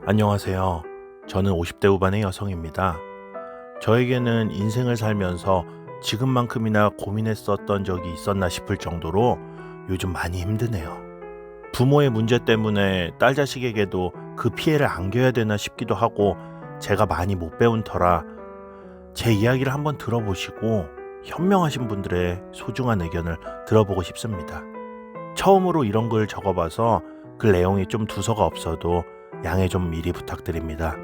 안녕하세요. 저는 50대 후반의 여성입니다. 저에게는 인생을 살면서 지금만큼이나 고민했었던 적이 있었나 싶을 정도로 요즘 많이 힘드네요. 부모의 문제 때문에 딸 자식에게도 그 피해를 안겨야 되나 싶기도 하고 제가 많이 못 배운 터라 제 이야기를 한번 들어보시고 현명하신 분들의 소중한 의견을 들어보고 싶습니다. 처음으로 이런 글 적어봐서 그 내용이 좀 두서가 없어도 양해 좀 미리 부탁드립니다.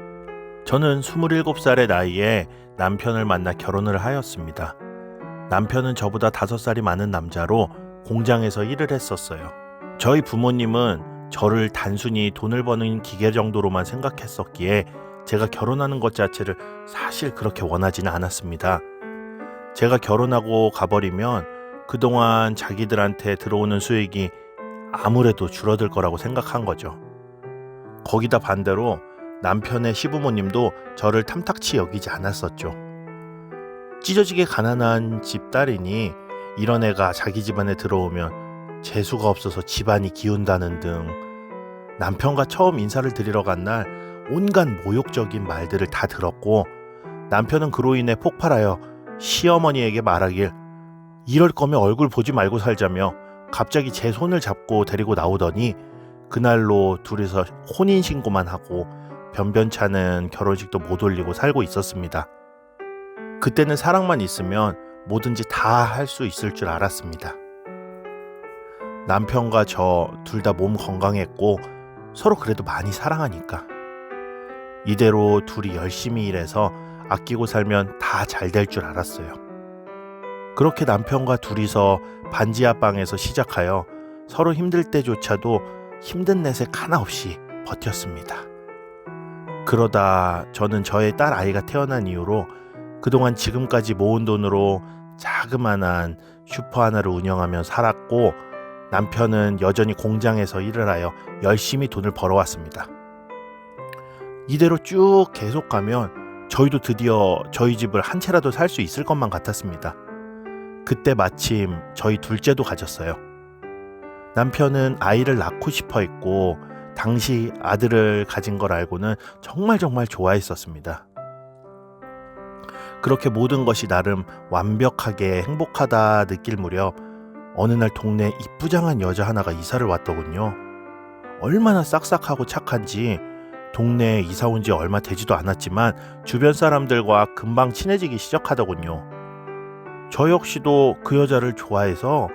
저는 27살의 나이에 남편을 만나 결혼을 하였습니다. 남편은 저보다 5살이 많은 남자로 공장에서 일을 했었어요. 저희 부모님은 저를 단순히 돈을 버는 기계 정도로만 생각했었기에 제가 결혼하는 것 자체를 사실 그렇게 원하지는 않았습니다. 제가 결혼하고 가버리면 그동안 자기들한테 들어오는 수익이 아무래도 줄어들 거라고 생각한 거죠. 거기다 반대로 남편의 시부모님도 저를 탐탁치 여기지 않았었죠. 찢어지게 가난한 집딸이니 이런 애가 자기 집안에 들어오면 재수가 없어서 집안이 기운다는 등 남편과 처음 인사를 드리러 간 날 온갖 모욕적인 말들을 다 들었고 남편은 그로 인해 폭발하여 시어머니에게 말하길 이럴 거면 얼굴 보지 말고 살자며 갑자기 제 손을 잡고 데리고 나오더니 그날로 둘이서 혼인신고만 하고 변변찮은 결혼식도 못 올리고 살고 있었습니다. 그때는 사랑만 있으면 뭐든지 다 할 수 있을 줄 알았습니다. 남편과 저 둘 다 몸 건강했고 서로 그래도 많이 사랑하니까 이대로 둘이 열심히 일해서 아끼고 살면 다 잘 될 줄 알았어요. 그렇게 남편과 둘이서 반지하방에서 시작하여 서로 힘들 때조차도 힘든 내색 하나 없이 버텼습니다. 그러다 저는 저의 딸 아이가 태어난 이후로 그동안 지금까지 모은 돈으로 자그마한 슈퍼 하나를 운영하며 살았고 남편은 여전히 공장에서 일을 하여 열심히 돈을 벌어왔습니다. 이대로 쭉 계속 가면 저희도 드디어 저희 집을 한 채라도 살 수 있을 것만 같았습니다. 그때 마침 저희 둘째도 가졌어요. 남편은 아이를 낳고 싶어 했고 당시 아들을 가진 걸 알고는 정말 좋아했었습니다. 그렇게 모든 것이 나름 완벽하게 행복하다 느낄 무렵 어느 날 동네에 이쁘장한 여자 하나가 이사를 왔더군요. 얼마나 싹싹하고 착한지 동네에 이사 온 지 얼마 되지도 않았지만 주변 사람들과 금방 친해지기 시작하더군요. 저 역시도 그 여자를 좋아해서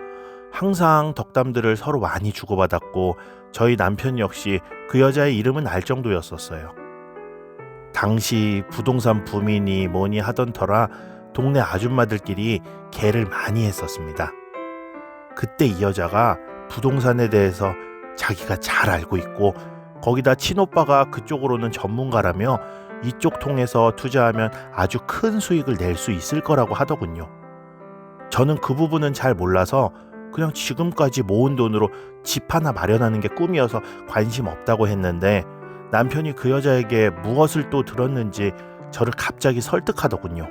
항상 덕담들을 서로 많이 주고받았고 저희 남편 역시 그 여자의 이름은 알 정도였었어요. 당시 부동산 붐이니 뭐니 하던 터라 동네 아줌마들끼리 개를 많이 했었습니다. 그때 이 여자가 부동산에 대해서 자기가 잘 알고 있고 거기다 친오빠가 그쪽으로는 전문가라며 이쪽 통해서 투자하면 아주 큰 수익을 낼 수 있을 거라고 하더군요. 저는 그 부분은 잘 몰라서 그냥 지금까지 모은 돈으로 집 하나 마련하는 게 꿈이어서 관심 없다고 했는데 남편이 그 여자에게 무엇을 또 들었는지 저를 갑자기 설득하더군요.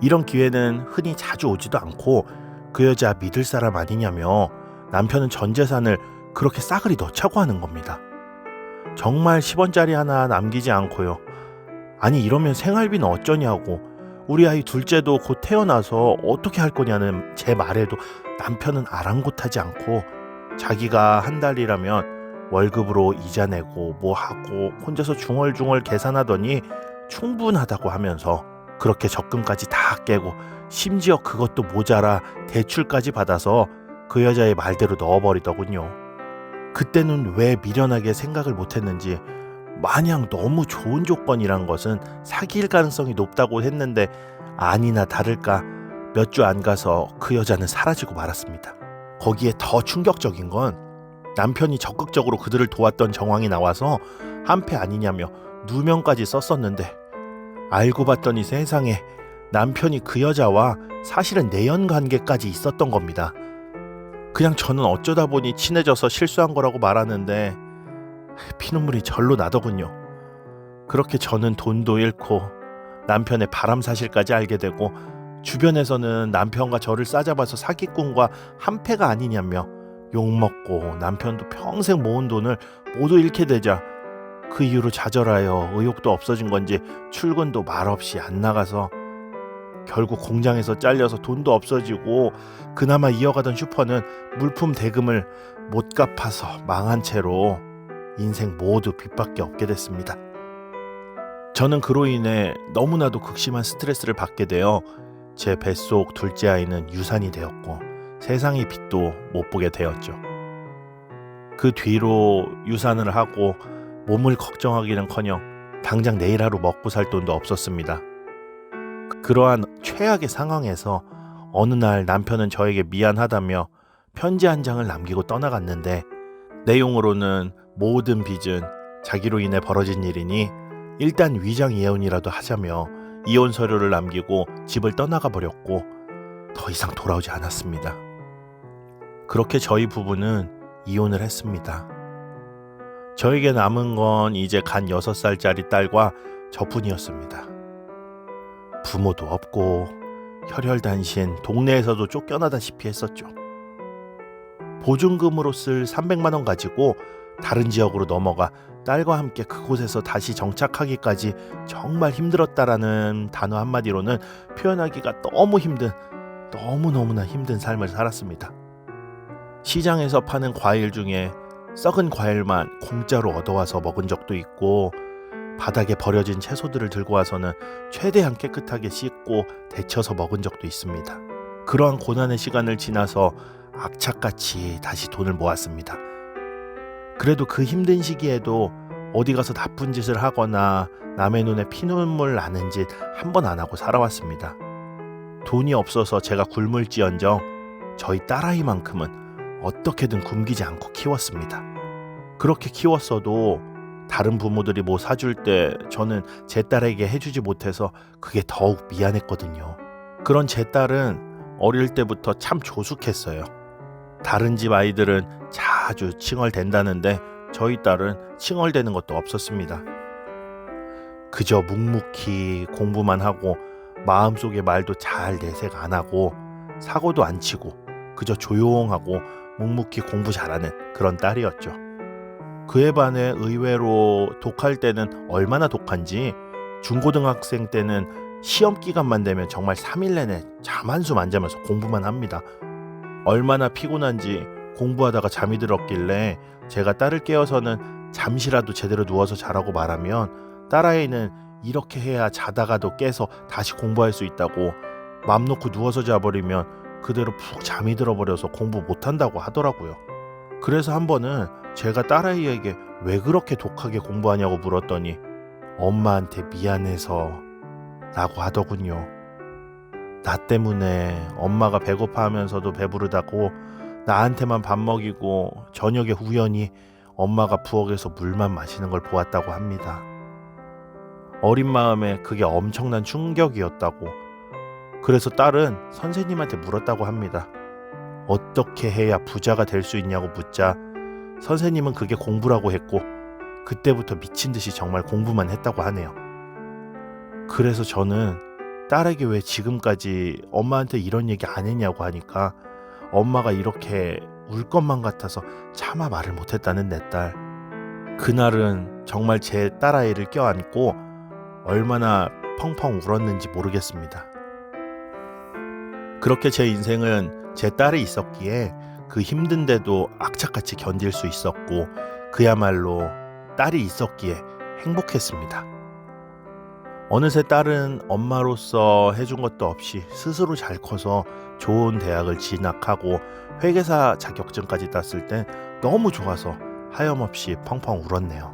이런 기회는 흔히 자주 오지도 않고 그 여자 믿을 사람 아니냐며 남편은 전 재산을 그렇게 싸그리 넣자고 하는 겁니다. 정말 10원짜리 하나 남기지 않고요. 아니 이러면 생활비는 어쩌냐고 우리 아이 둘째도 곧 태어나서 어떻게 할 거냐는 제 말에도 남편은 아랑곳하지 않고 자기가 한 달이라면 월급으로 이자 내고 뭐 하고 혼자서 중얼중얼 계산하더니 충분하다고 하면서 그렇게 적금까지 다 깨고 심지어 그것도 모자라 대출까지 받아서 그 여자의 말대로 넣어버리더군요. 그때는 왜 미련하게 생각을 못했는지 마냥 너무 좋은 조건이란 것은 사귈 가능성이 높다고 했는데 아니나 다를까 몇 주 안 가서 그 여자는 사라지고 말았습니다. 거기에 더 충격적인 건 남편이 적극적으로 그들을 도왔던 정황이 나와서 한패 아니냐며 누명까지 썼었는데 알고 봤더니 세상에 남편이 그 여자와 사실은 내연 관계까지 있었던 겁니다. 그냥 저는 어쩌다 보니 친해져서 실수한 거라고 말하는데 피눈물이 절로 나더군요. 그렇게 저는 돈도 잃고 남편의 바람 사실까지 알게 되고 주변에서는 남편과 저를 싸잡아서 사기꾼과 한패가 아니냐며 욕먹고 남편도 평생 모은 돈을 모두 잃게 되자 그 이후로 좌절하여 의욕도 없어진 건지 출근도 말없이 안 나가서 결국 공장에서 잘려서 돈도 없어지고 그나마 이어가던 슈퍼는 물품 대금을 못 갚아서 망한 채로 인생 모두 빚밖에 없게 됐습니다. 저는 그로 인해 너무나도 극심한 스트레스를 받게 되어 제 뱃속 둘째 아이는 유산이 되었고 세상의 빛도 못 보게 되었죠. 그 뒤로 유산을 하고 몸을 걱정하기는커녕 당장 내일 하루 먹고 살 돈도 없었습니다. 그러한 최악의 상황에서 어느 날 남편은 저에게 미안하다며 편지 한 장을 남기고 떠나갔는데 내용으로는 모든 빚은 자기로 인해 벌어진 일이니 일단 위장 이혼이라도 하자며 이혼 서류를 남기고 집을 떠나가 버렸고 더 이상 돌아오지 않았습니다. 그렇게 저희 부부는 이혼을 했습니다. 저에게 남은 건 이제 간 6살짜리 딸과 저뿐이었습니다. 부모도 없고 혈혈단신, 동네에서도 쫓겨나다시피 했었죠. 보증금으로 쓸 300만 원 가지고 다른 지역으로 넘어가 딸과 함께 그곳에서 다시 정착하기까지 정말 힘들었다라는 단어 한마디로는 표현하기가 너무 힘든, 너무너무나 힘든 삶을 살았습니다. 시장에서 파는 과일 중에 썩은 과일만 공짜로 얻어와서 먹은 적도 있고 바닥에 버려진 채소들을 들고 와서는 최대한 깨끗하게 씻고 데쳐서 먹은 적도 있습니다. 그러한 고난의 시간을 지나서 악착같이 다시 돈을 모았습니다. 그래도 그 힘든 시기에도 어디 가서 나쁜 짓을 하거나 남의 눈에 피눈물 나는 짓 한 번 안 하고 살아왔습니다. 돈이 없어서 제가 굶을지언정 저희 딸아이만큼은 어떻게든 굶기지 않고 키웠습니다. 그렇게 키웠어도 다른 부모들이 뭐 사줄 때 저는 제 딸에게 해주지 못해서 그게 더욱 미안했거든요. 그런 제 딸은 어릴 때부터 참 조숙했어요. 다른 집 아이들은 자주 칭얼댄다는데 저희 딸은 칭얼대는 것도 없었습니다. 그저 묵묵히 공부만 하고 마음속의 말도 잘 내색 안 하고 사고도 안 치고 그저 조용하고 묵묵히 공부 잘하는 그런 딸이었죠. 그에 반해 의외로 독할 때는 얼마나 독한지 중고등학생 때는 시험 기간만 되면 정말 3일 내내 잠 한숨 안 자면서 공부만 합니다. 얼마나 피곤한지 공부하다가 잠이 들었길래 제가 딸을 깨워서는 잠시라도 제대로 누워서 자라고 말하면 딸아이는 이렇게 해야 자다가도 깨서 다시 공부할 수 있다고 맘 놓고 누워서 자버리면 그대로 푹 잠이 들어버려서 공부 못한다고 하더라고요. 그래서 한 번은 제가 딸아이에게 왜 그렇게 독하게 공부하냐고 물었더니 엄마한테 미안해서 라고 하더군요. 나 때문에 엄마가 배고파하면서도 배부르다고 나한테만 밥 먹이고 저녁에 우연히 엄마가 부엌에서 물만 마시는 걸 보았다고 합니다. 어린 마음에 그게 엄청난 충격이었다고. 그래서 딸은 선생님한테 물었다고 합니다. 어떻게 해야 부자가 될 수 있냐고 묻자 선생님은 그게 공부라고 했고 그때부터 미친 듯이 정말 공부만 했다고 하네요. 그래서 저는 딸에게 왜 지금까지 엄마한테 이런 얘기 안 했냐고 하니까 엄마가 이렇게 울 것만 같아서 차마 말을 못했다는 내 딸. 그날은 정말 제 딸아이를 껴안고 얼마나 펑펑 울었는지 모르겠습니다. 그렇게 제 인생은 제 딸이 있었기에 그 힘든데도 악착같이 견딜 수 있었고 그야말로 딸이 있었기에 행복했습니다. 어느새 딸은 엄마로서 해준 것도 없이 스스로 잘 커서 좋은 대학을 진학하고 회계사 자격증까지 땄을 땐 너무 좋아서 하염없이 펑펑 울었네요.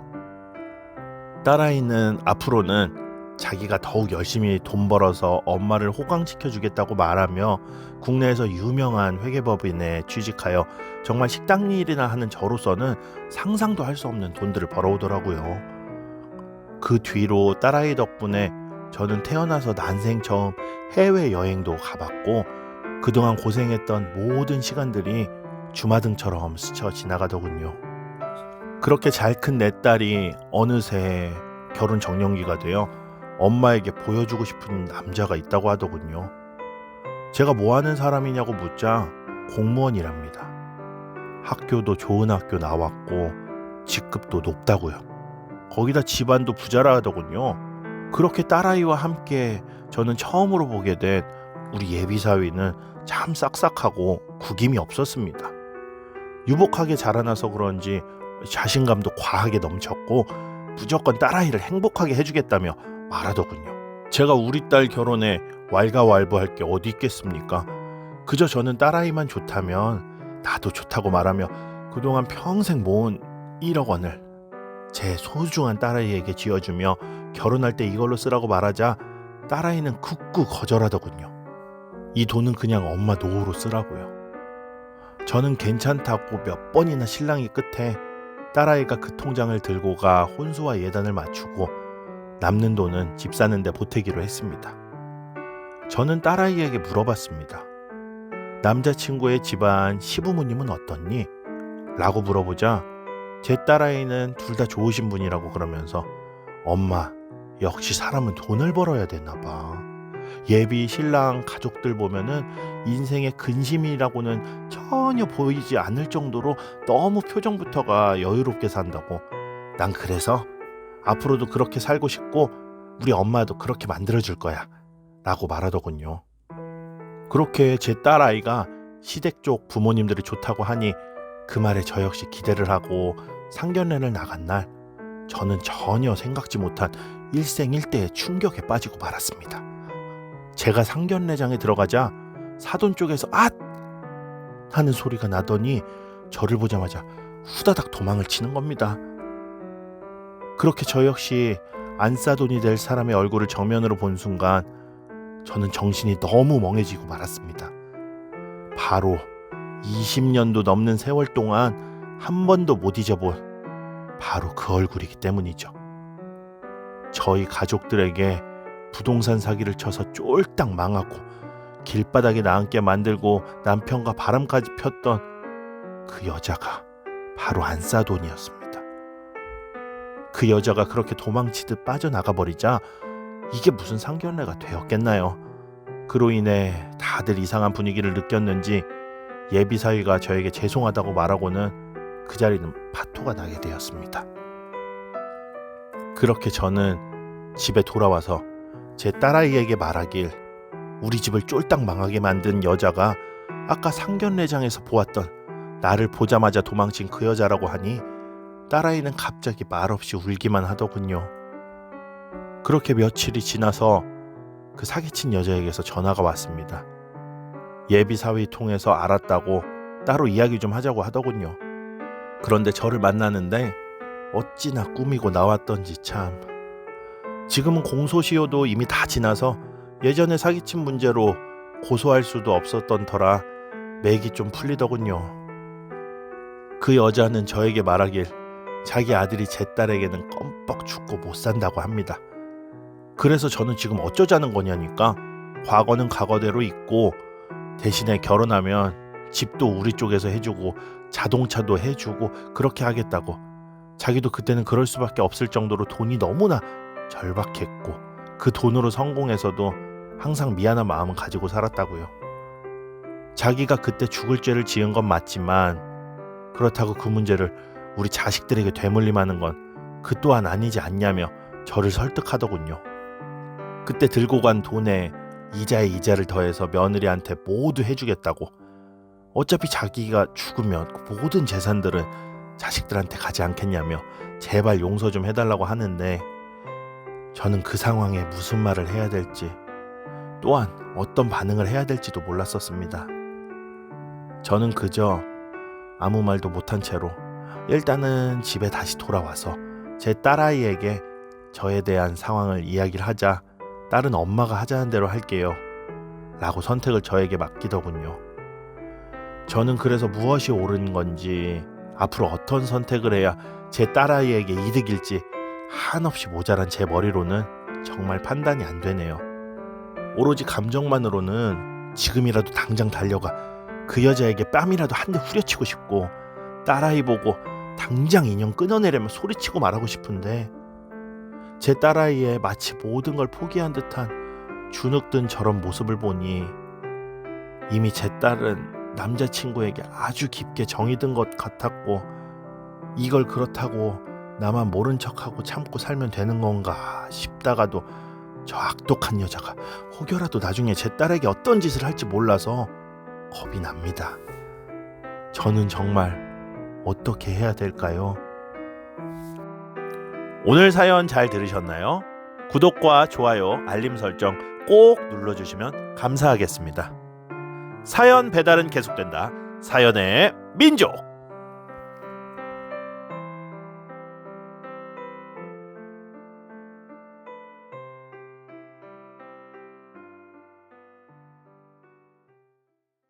딸아이는 앞으로는 자기가 더욱 열심히 돈 벌어서 엄마를 호강시켜주겠다고 말하며 국내에서 유명한 회계법인에 취직하여 정말 식당 일이나 하는 저로서는 상상도 할 수 없는 돈들을 벌어오더라고요. 그 뒤로 딸아이 덕분에 저는 태어나서 난생 처음 해외여행도 가봤고 그동안 고생했던 모든 시간들이 주마등처럼 스쳐 지나가더군요. 그렇게 잘 큰 내 딸이 어느새 결혼 정년기가 되어 엄마에게 보여주고 싶은 남자가 있다고 하더군요. 제가 뭐 하는 사람이냐고 묻자 공무원이랍니다. 학교도 좋은 학교 나왔고 직급도 높다고요. 거기다 집안도 부자라하더군요. 그렇게 딸아이와 함께 저는 처음으로 보게 된 우리 예비사위는 참 싹싹하고 구김이 없었습니다. 유복하게 자라나서 그런지 자신감도 과하게 넘쳤고 무조건 딸아이를 행복하게 해주겠다며 말하더군요. 제가 우리 딸 결혼에 왈가왈부할 게 어디 있겠습니까? 그저 저는 딸아이만 좋다면 나도 좋다고 말하며 그동안 평생 모은 1억 원을 제 소중한 딸아이에게 쥐어주며 결혼할 때 이걸로 쓰라고 말하자 딸아이는 극구 거절하더군요. 이 돈은 그냥 엄마 노후로 쓰라고요. 저는 괜찮다고 몇 번이나 실랑이 끝에 딸아이가 그 통장을 들고 가 혼수와 예단을 맞추고 남는 돈은 집 사는 데 보태기로 했습니다. 저는 딸아이에게 물어봤습니다. 남자친구의 집안 시부모님은 어떻니? 라고 물어보자 제 딸아이는 둘 다 좋으신 분이라고 그러면서 엄마, 역시 사람은 돈을 벌어야 되나 봐. 예비 신랑 가족들 보면은 인생의 근심이라고는 전혀 보이지 않을 정도로 너무 표정부터가 여유롭게 산다고. 난 그래서 앞으로도 그렇게 살고 싶고 우리 엄마도 그렇게 만들어줄 거야 라고 말하더군요. 그렇게 제 딸아이가 시댁 쪽 부모님들이 좋다고 하니 그 말에 저 역시 기대를 하고 상견례를 나간 날 저는 전혀 생각지 못한 일생일대의 충격에 빠지고 말았습니다. 제가 상견례장에 들어가자 사돈 쪽에서 앗! 하는 소리가 나더니 저를 보자마자 후다닥 도망을 치는 겁니다. 그렇게 저 역시 안싸돈이 될 사람의 얼굴을 정면으로 본 순간 저는 정신이 너무 멍해지고 말았습니다. 바로 20년도 넘는 세월 동안 한 번도 못 잊어본 바로 그 얼굴이기 때문이죠. 저희 가족들에게 부동산 사기를 쳐서 쫄딱 망하고 길바닥에 나앉게 만들고 남편과 바람까지 폈던 그 여자가 바로 안싸돈이었습니다. 그 여자가 그렇게 도망치듯 빠져나가 버리자 이게 무슨 상견례가 되었겠나요? 그로 인해 다들 이상한 분위기를 느꼈는지 예비사위가 저에게 죄송하다고 말하고는 그 자리는 파토가 나게 되었습니다. 그렇게 저는 집에 돌아와서 제 딸아이에게 말하길 우리 집을 쫄딱 망하게 만든 여자가 아까 상견례장에서 보았던 나를 보자마자 도망친 그 여자라고 하니 딸아이는 갑자기 말없이 울기만 하더군요. 그렇게 며칠이 지나서 그 사기친 여자에게서 전화가 왔습니다. 예비사위 통해서 알았다고 따로 이야기 좀 하자고 하더군요. 그런데 저를 만나는데 어찌나 꾸미고 나왔던지 참. 지금은 공소시효도 이미 다 지나서 예전에 사기친 문제로 고소할 수도 없었던 터라 맥이 좀 풀리더군요. 그 여자는 저에게 말하길 자기 아들이 제 딸에게는 껌뻑 죽고 못 산다고 합니다. 그래서 저는 지금 어쩌자는 거냐니까 과거는 과거대로 있고 대신에 결혼하면 집도 우리 쪽에서 해주고 자동차도 해주고 그렇게 하겠다고. 자기도 그때는 그럴 수밖에 없을 정도로 돈이 너무나 절박했고 그 돈으로 성공해서도 항상 미안한 마음은 가지고 살았다고요. 자기가 그때 죽을 죄를 지은 건 맞지만 그렇다고 그 문제를 우리 자식들에게 되물림하는 건 그 또한 아니지 않냐며 저를 설득하더군요. 그때 들고 간 돈에 이자에 이자를 더해서 며느리한테 모두 해주겠다고. 어차피 자기가 죽으면 모든 재산들은 자식들한테 가지 않겠냐며 제발 용서 좀 해달라고 하는데 저는 그 상황에 무슨 말을 해야 될지 또한 어떤 반응을 해야 될지도 몰랐었습니다. 저는 그저 아무 말도 못한 채로 일단은 집에 다시 돌아와서 제 딸아이에게 저에 대한 상황을 이야기를 하자 딸은 엄마가 하자는 대로 할게요 라고 선택을 저에게 맡기더군요. 저는 그래서 무엇이 옳은 건지 앞으로 어떤 선택을 해야 제 딸아이에게 이득일지 한없이 모자란 제 머리로는 정말 판단이 안 되네요. 오로지 감정만으로는 지금이라도 당장 달려가 그 여자에게 뺨이라도 한 대 후려치고 싶고 딸아이 보고 당장 인연 끊어내려면 소리치고 말하고 싶은데 제 딸아이의 마치 모든 걸 포기한 듯한 주눅든 저런 모습을 보니 이미 제 딸은 남자친구에게 아주 깊게 정이 든 것 같았고 이걸 그렇다고 나만 모른 척하고 참고 살면 되는 건가 싶다가도 저 악독한 여자가 혹여라도 나중에 제 딸에게 어떤 짓을 할지 몰라서 겁이 납니다. 저는 정말 어떻게 해야 될까요? 오늘 사연 잘 들으셨나요? 구독과 좋아요, 알림 설정 꼭 눌러주시면 감사하겠습니다. 사연 배달은 계속된다. 사연의 민족.